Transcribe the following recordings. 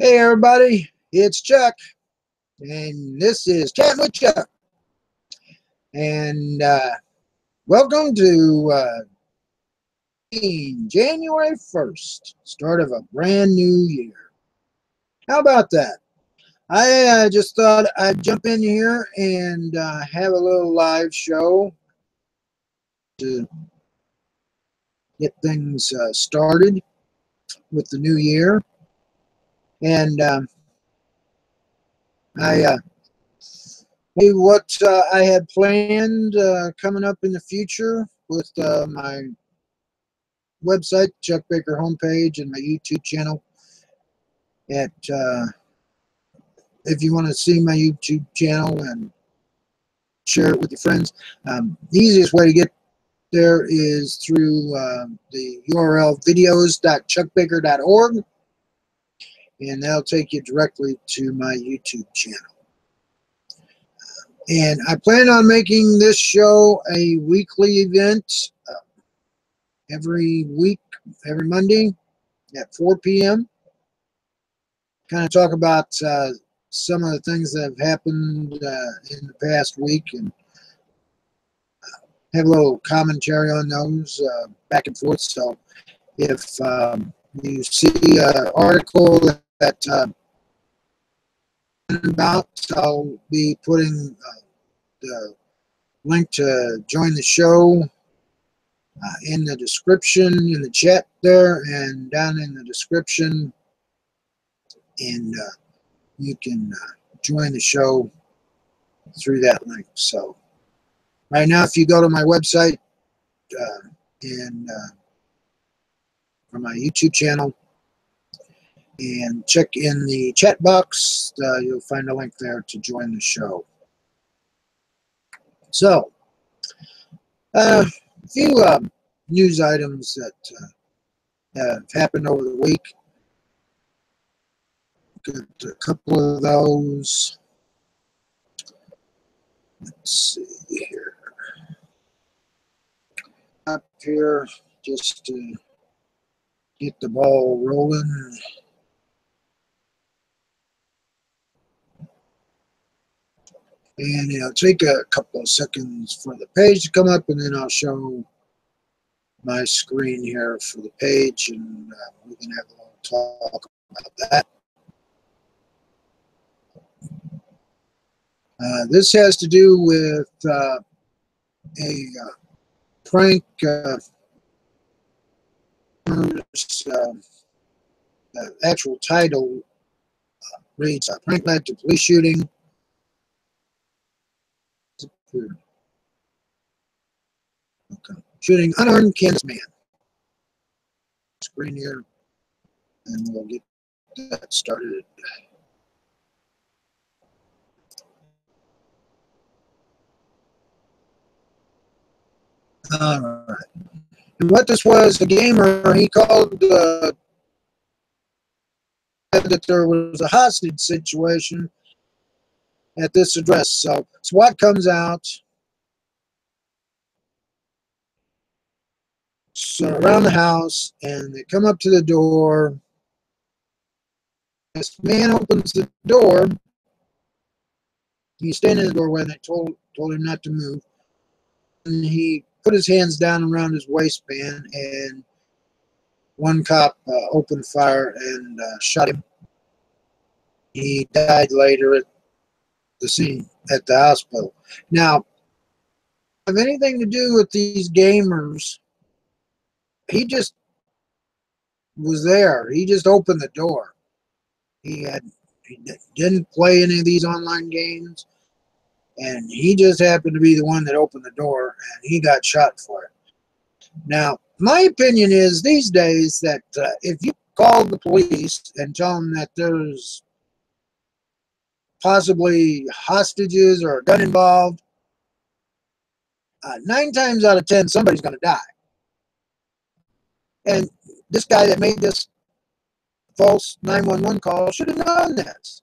Hey everybody, it's Chuck, and this is Chatting with Chuck. And welcome to January 1st, start of a brand new year. How about that? I just thought I'd jump in here and have a little live show to get things started with the new year. And what I had planned coming up in the future with my website, Chuck Baker homepage, and my YouTube channel. At if you want to see my YouTube channel and share it with your friends, the easiest way to get there is through the URL videos.chuckbaker.org, and that'll take you directly to my YouTube channel. And I plan on making this show a weekly event every week, every Monday at 4 p.m. Kind of talk about some of the things that have happened in the past week and have a little commentary on those back and forth. So if you see an article that about, I'll be putting the link to join the show in the description, in the chat there, and down in the description, and you can join the show through that link. So right now, if you go to my website and from my YouTube channel and check in the chat box, you'll find a link there to join the show. So a few news items that have happened over the week. Got a couple of those. Let's see here. Up here just to get the ball rolling. And it'll take a couple of seconds for the page to come up, and then I'll show my screen here for the page, and we can have a little talk about that. This has to do with a prank. The actual title reads, "Prank led to police shooting." Okay. Shooting unarmed Kansas man. Screen here, and we'll get that started. All right. And what this was, the gamer, he called that there was a hostage situation at this address. So SWAT comes out, around the house, and they come up to the door. This man opens the door. He's standing in the doorway, and they told him not to move. And he put his hands down around his waistband, and one cop opened fire and shot him. He died later at the scene at the hospital. Now, have anything to do with these gamers? He just was there. He just opened the door. He didn't play any of these online games, and he just happened to be the one that opened the door, and he got shot for it. Now, my opinion is these days that if you call the police and tell them that there's possibly hostages or a gun involved, 9 times out of 10, somebody's going to die. And this guy that made this false 911 call should have known this.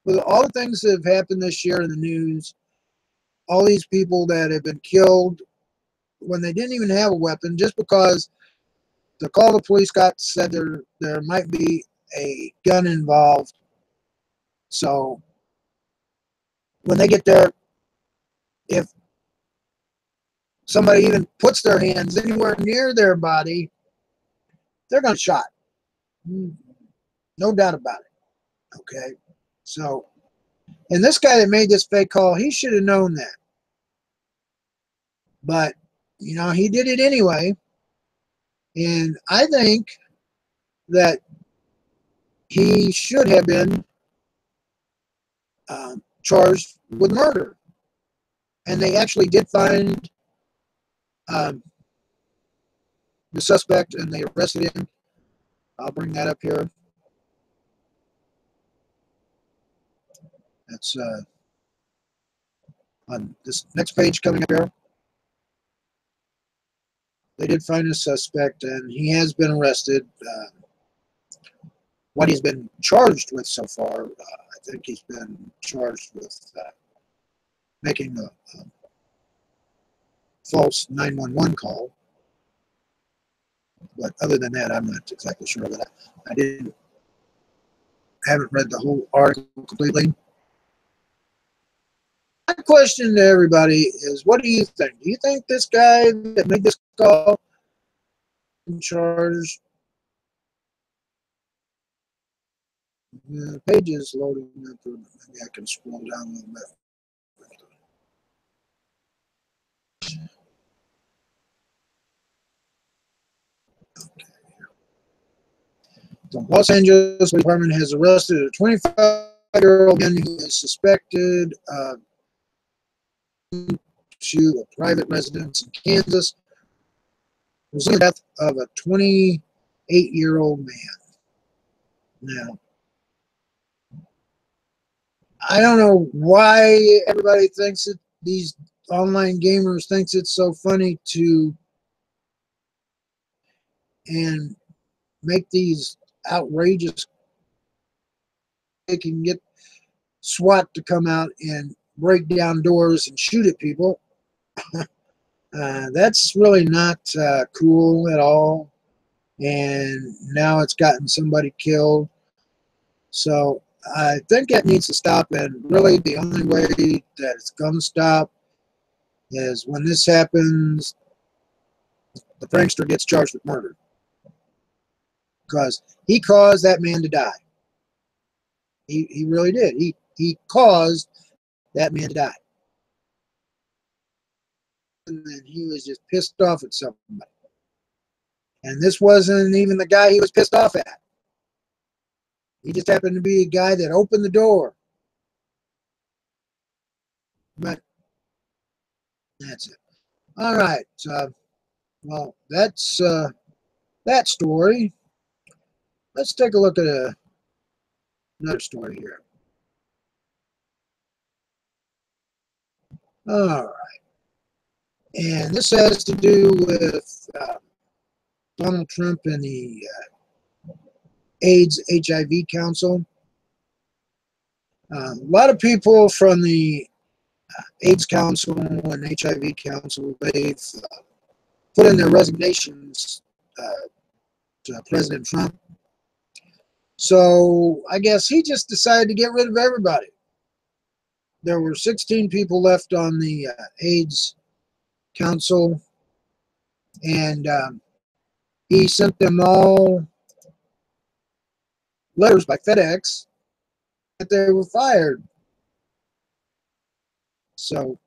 With all the things that have happened this year in the news, all these people that have been killed when they didn't even have a weapon, just because the call the police got said there might be a gun involved. So when they get there, if somebody even puts their hands anywhere near their body, they're going to shot. No doubt about it. Okay. So, and this guy that made this fake call, he should have known that. But, you know, he did it anyway. And I think that he should have been charged with murder. And they actually did find the suspect, and they arrested him. I'll bring that up here. That's on this next page coming up here. They did find a suspect, and he has been arrested. What he's been charged with so far, I think he's been charged with making a false 911 call. But other than that, I'm not exactly sure of it. I haven't read the whole article completely. My question to everybody is, what do you think? Do you think this guy that made this call in charge? The page is loading up. Maybe I can scroll down a little bit. The Los Angeles Department has arrested a 25-year-old man who is suspected to a private residence in Kansas, resulting in the death of a 28-year-old man. Now, I don't know why everybody thinks it, these online gamers thinks it's so funny to and make these outrageous. They can get SWAT to come out and break down doors and shoot at people. That's really not cool at all. And now it's gotten somebody killed. So I think that needs to stop. And really the only way that it's going to stop is when this happens, the prankster gets charged with murder. Because he caused that man to die. He really did. He caused that man to die. And then he was just pissed off at somebody. And this wasn't even the guy he was pissed off at. He just happened to be a guy that opened the door. But that's it. All right. Well, that's that story. Let's take a look at another story here. All right. And this has to do with Donald Trump and the AIDS HIV Council. A lot of people from the AIDS Council and HIV Council, they've put in their resignations to President Trump. So I guess he just decided to get rid of everybody. There were 16 people left on the AIDS Council, and he sent them all letters by FedEx that they were fired. So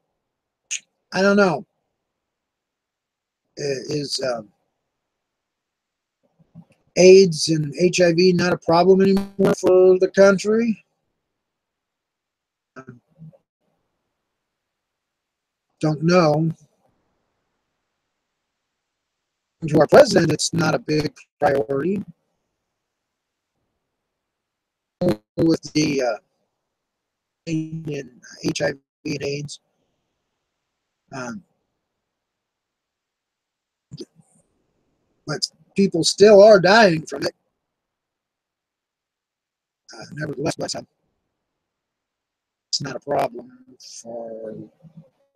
I don't know. Is AIDS and HIV not a problem anymore for the country? Don't know. To our president, it's not a big priority. With the in HIV and AIDS, but people still are dying from it. Nevertheless, but it's not a problem for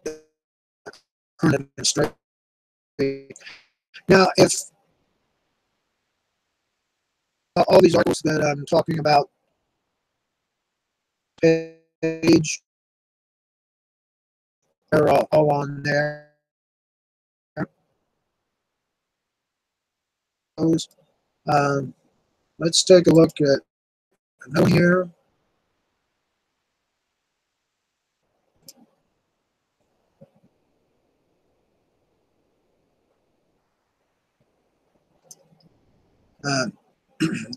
the current administration. Now, if all these articles that I'm talking about page are all on there. Let's take a look at another here.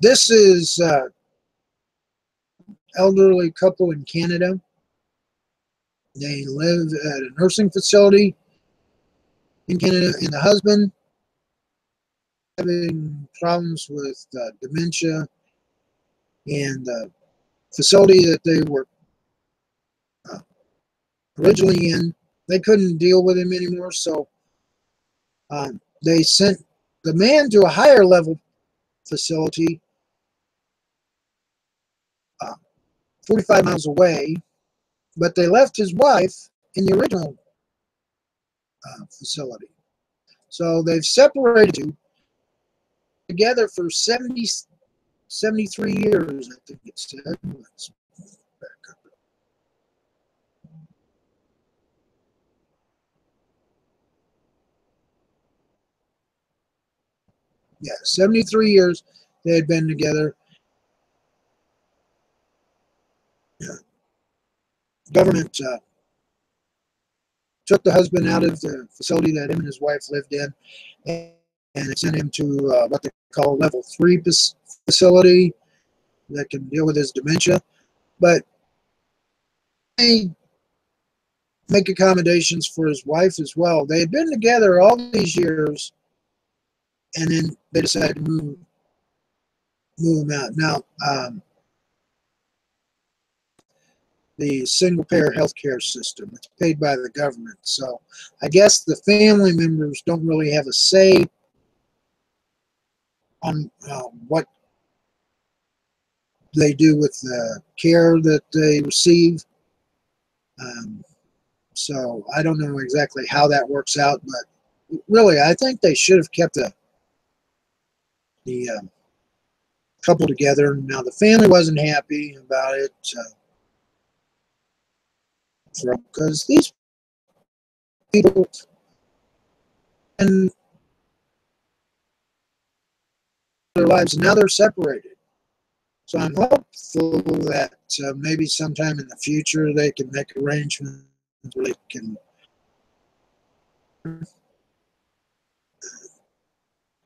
This is elderly couple in Canada. They live at a nursing facility in Canada, and the husband having problems with dementia, and the facility that they were uh, originally in, they couldn't deal with him anymore, so they sent the man to a higher level facility 45 miles away, but they left his wife in the original facility. So they've separated you together for 73 years, I think it said. Let's back up. Yeah, 73 years they had been together. Yeah. Government took the husband out of the facility that him and his wife lived in, and it sent him to what they call level 3 facility that can deal with his dementia. But they make accommodations for his wife as well. They had been together all these years, and then they decided to move him out. Now, the single-payer healthcare system, it's paid by the government. So I guess the family members don't really have a say on what they do with the care that they receive. So I don't know exactly how that works out, but really, I think they should have kept the couple together. Now, the family wasn't happy about it because these people in their lives, and now they're separated. So I'm hopeful that maybe sometime in the future they can make arrangements where they can.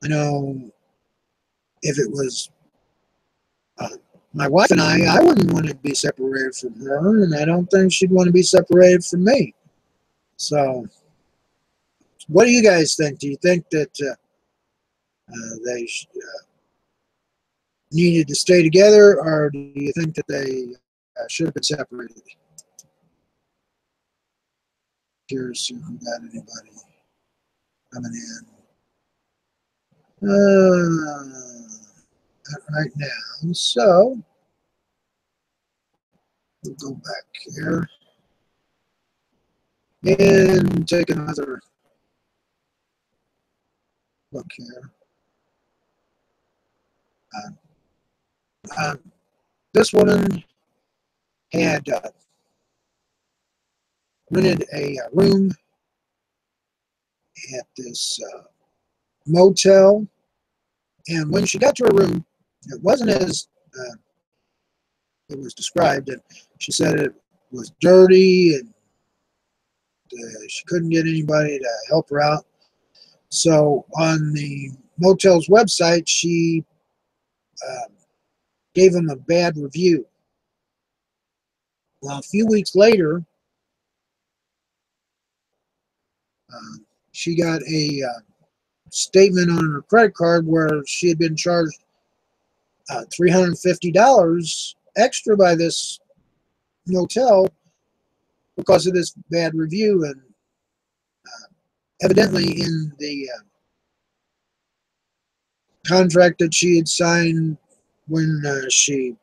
I know if it was my wife and I wouldn't want to be separated from her, and I don't think she'd want to be separated from me. So, what do you guys think? Do you think that they needed to stay together, or do you think that they should have been separated? Here's if we got anybody coming in. Not right now. So, we'll go back here and take another look here. This woman had rented a room at this motel, and when she got to her room, it wasn't as it was described, and she said it was dirty, and she couldn't get anybody to help her out. So on the motel's website, she gave them a bad review. Well, a few weeks later, she got a statement on her credit card where she had been charged $350 extra by this motel because of this bad review. And evidently in the contract that she had signed when she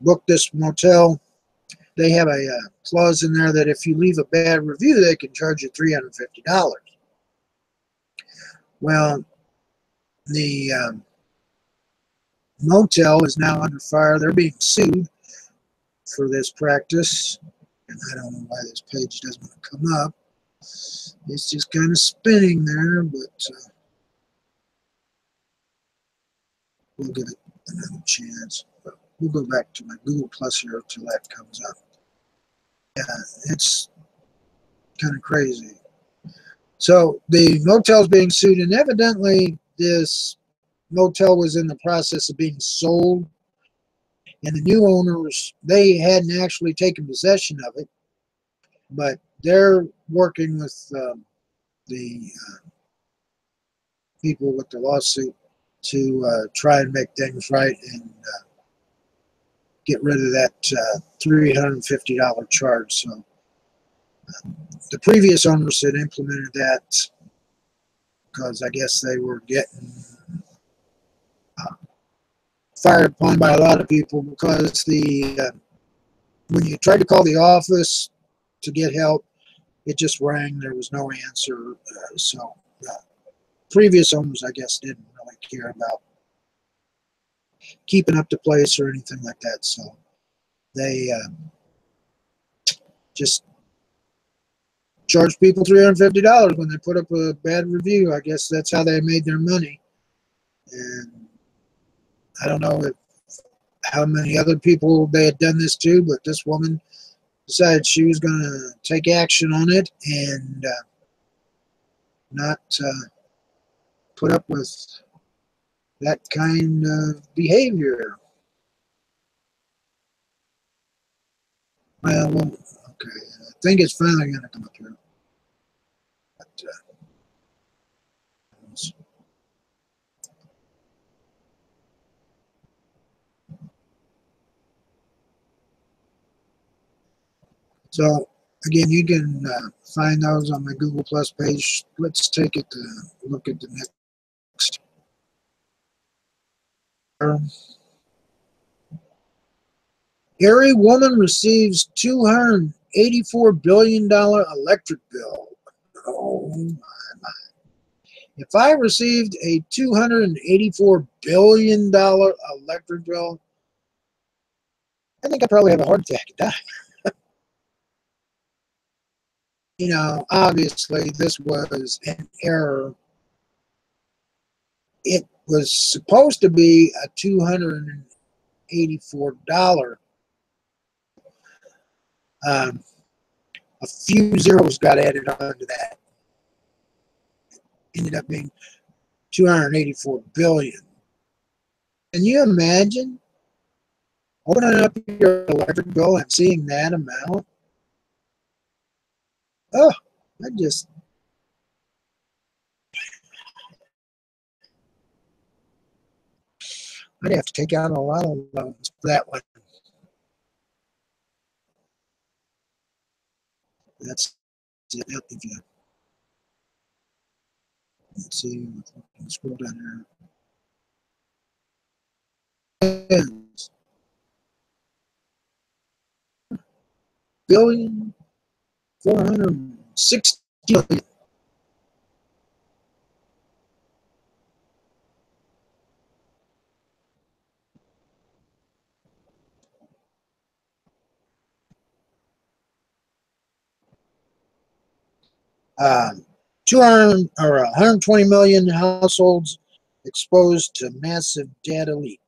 booked this motel, they have a clause in there that if you leave a bad review, they can charge you $350. Well, the motel is now under fire. They're being sued for this practice. And I don't know why this page doesn't want to come up. It's just kind of spinning there, but we'll give it another chance. But we'll go back to my Google Plus here until that comes up. Yeah, it's kind of crazy. So the motel's being sued, and evidently this motel was in the process of being sold, and the new owners, they hadn't actually taken possession of it, but they're working with the people with the lawsuit to try and make things right and get rid of that $350 charge. So the previous owners had implemented that because I guess they were getting fired upon by a lot of people because when you tried to call the office to get help, it just rang. There was no answer. So previous owners, I guess, didn't really care about keeping up the place or anything like that. So they just charged people $350 when they put up a bad review. I guess that's how they made their money. And I don't know how many other people they had done this to, but this woman decided she was going to take action on it and not put up with that kind of behavior. Well, okay. I think it's finally going to come up here. But, so, again, you can find those on my Google Plus page. Let's take it to look at the next. Erie woman receives $284 billion electric bill. Oh, my. If I received a $284 billion electric bill, I think I'd probably have a heart attack and die. You know, obviously, this was an error. It was supposed to be a $284. A few zeros got added onto that. Ended up being 284 billion. Can you imagine opening up your electric bill and seeing that amount? Oh, I'd have to take out a lot of loans for that one. That's it. If you, let's see, scroll down here. Billion, 460 billion. Um, 200 or 120 million households exposed to massive data leak.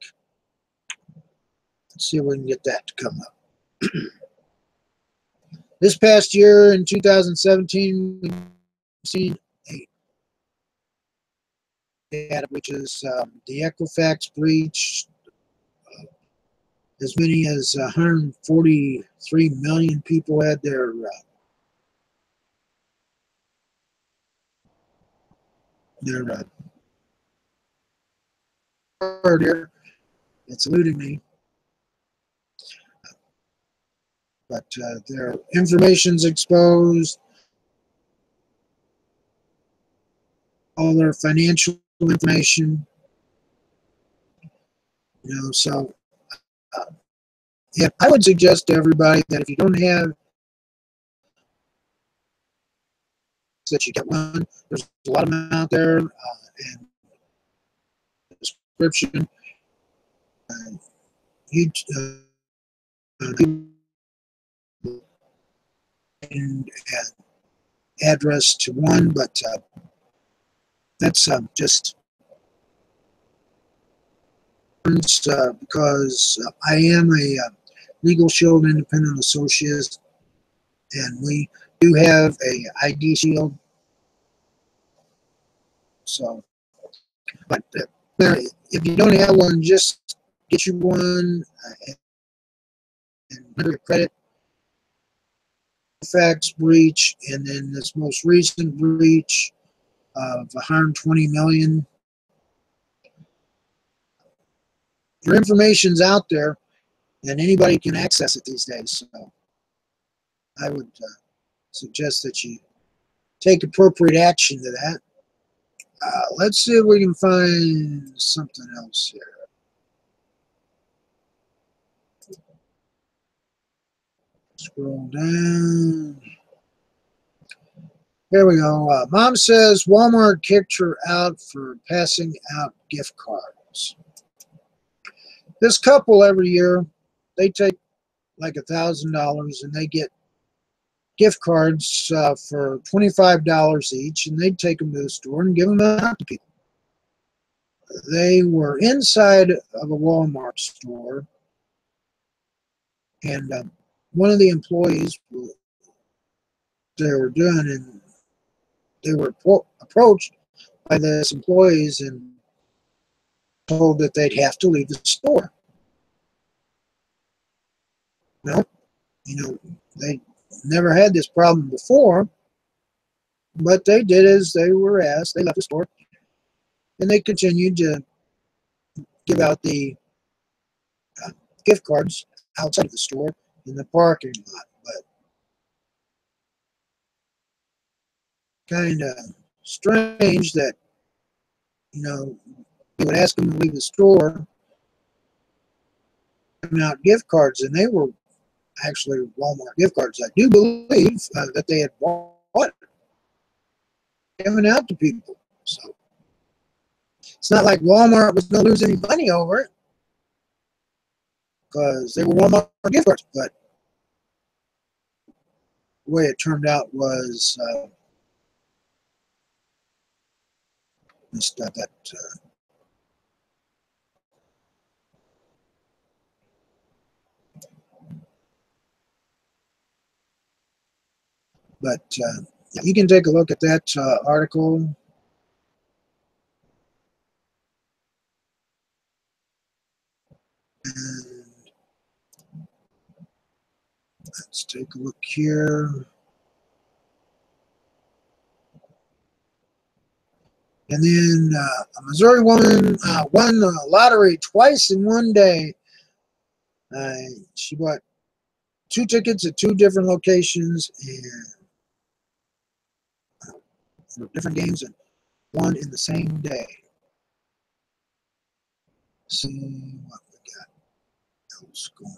Let's see if we can get that to come up. This past year in 2017, we've seen a data, which is the Equifax breach. As many as 143 million people had their word here. It's eluding me. But their information's exposed, all their financial information, you know. So, yeah, I would suggest to everybody that if you don't have, that you get one. There's a lot of them out there, and the description. huge and address to one, but that's just because I am a LegalShield independent associate, and we do have a IDShield. So, but if you don't have one, just get you one and under your credit effects breach, and then this most recent breach of 120 million. Your information's out there, and anybody can access it these days. So, I would suggest that you take appropriate action to that. Let's see if we can find something else here. Scroll down. Here we go. Mom says Walmart kicked her out for passing out gift cards. This couple every year, they take like $1,000 and they get gift cards for $25 each, and they'd take them to the store and give them out to people. They were inside of a Walmart store, and one of the employees, they were doing, and they were approached by this employees and told that they'd have to leave the store. No, they never had this problem before, but they did as they were asked. They left the store, and they continued to give out the gift cards outside of the store in the parking lot. But kind of strange that, you would ask them to leave the store, giving out gift cards, and they were actually Walmart gift cards. I do believe that they had bought, giving out to people. So it's not like Walmart was going to lose any money over it, because they were Walmart gift cards. But the way it turned out was but you can take a look at that article. And let's take a look here. And then a Missouri woman won the lottery twice in one day. She bought 2 tickets at 2 different locations and for different games, and won in the same day. See what we got else going on.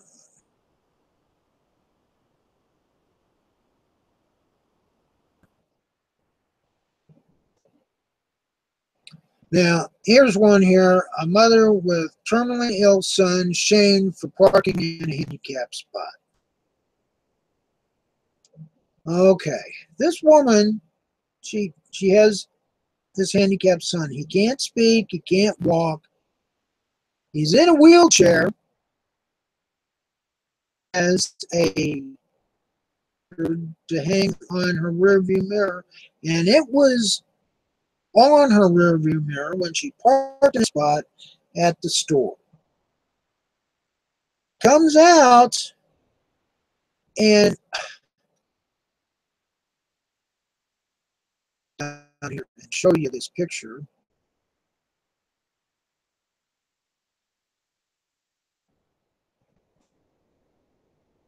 Now, here's one here. A mother with terminally ill son shamed for parking in a handicap spot. Okay, this woman, she has this handicapped son. He can't speak, he can't walk. He's in a wheelchair, as a to hang on her rearview mirror, and it was on her rearview mirror when she parked in a spot at the store. Comes out and down here and show you this picture.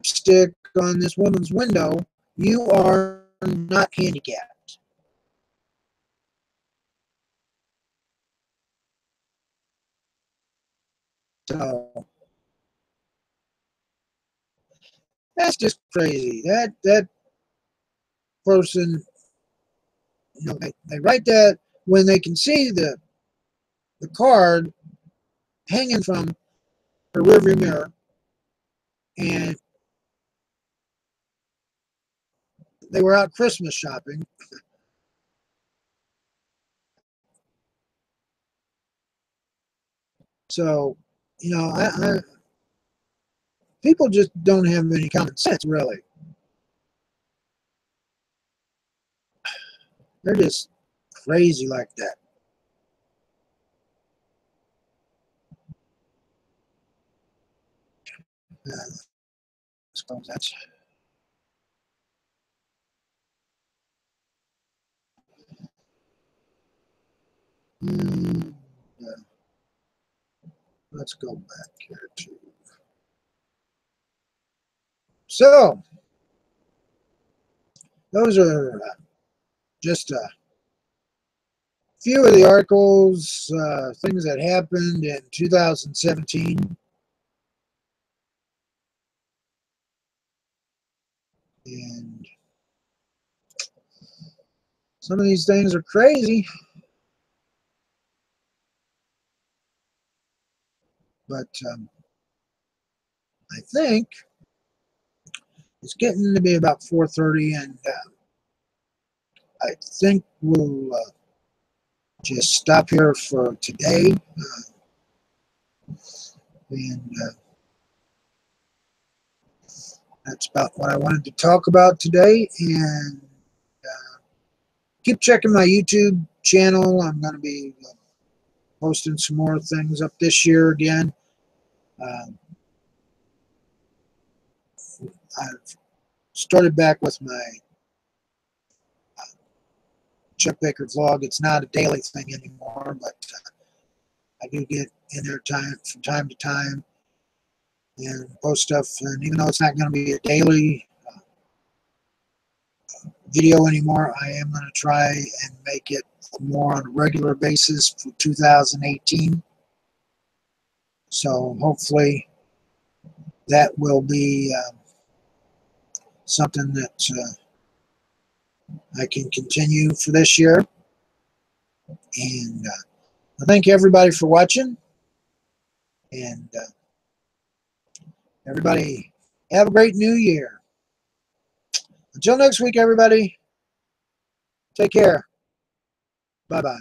Stick on this woman's window, you are not handicapped. So that's just crazy. That person, they write that when they can see the card hanging from her rearview mirror, and they were out Christmas shopping. So, people just don't have any common sense, really. They're just crazy like that. That's let's go back here too. So those are just a few of the articles, things that happened in 2017. And some of these things are crazy, but I think it's getting to be about 4:30, and I think we'll just stop here for today. And that's about what I wanted to talk about today. And keep checking my YouTube channel. I'm going to be posting some more things up this year again. I've started back with my Chuck Baker vlog. It's not a daily thing anymore, but I do get in there from time to time and post stuff. And even though it's not going to be a daily video anymore, I am going to try and make it more on a regular basis for 2018. So hopefully that will be something that I can continue for this year. And I thank everybody for watching. And everybody have a great new year. Until next week, everybody, take care. Bye-bye.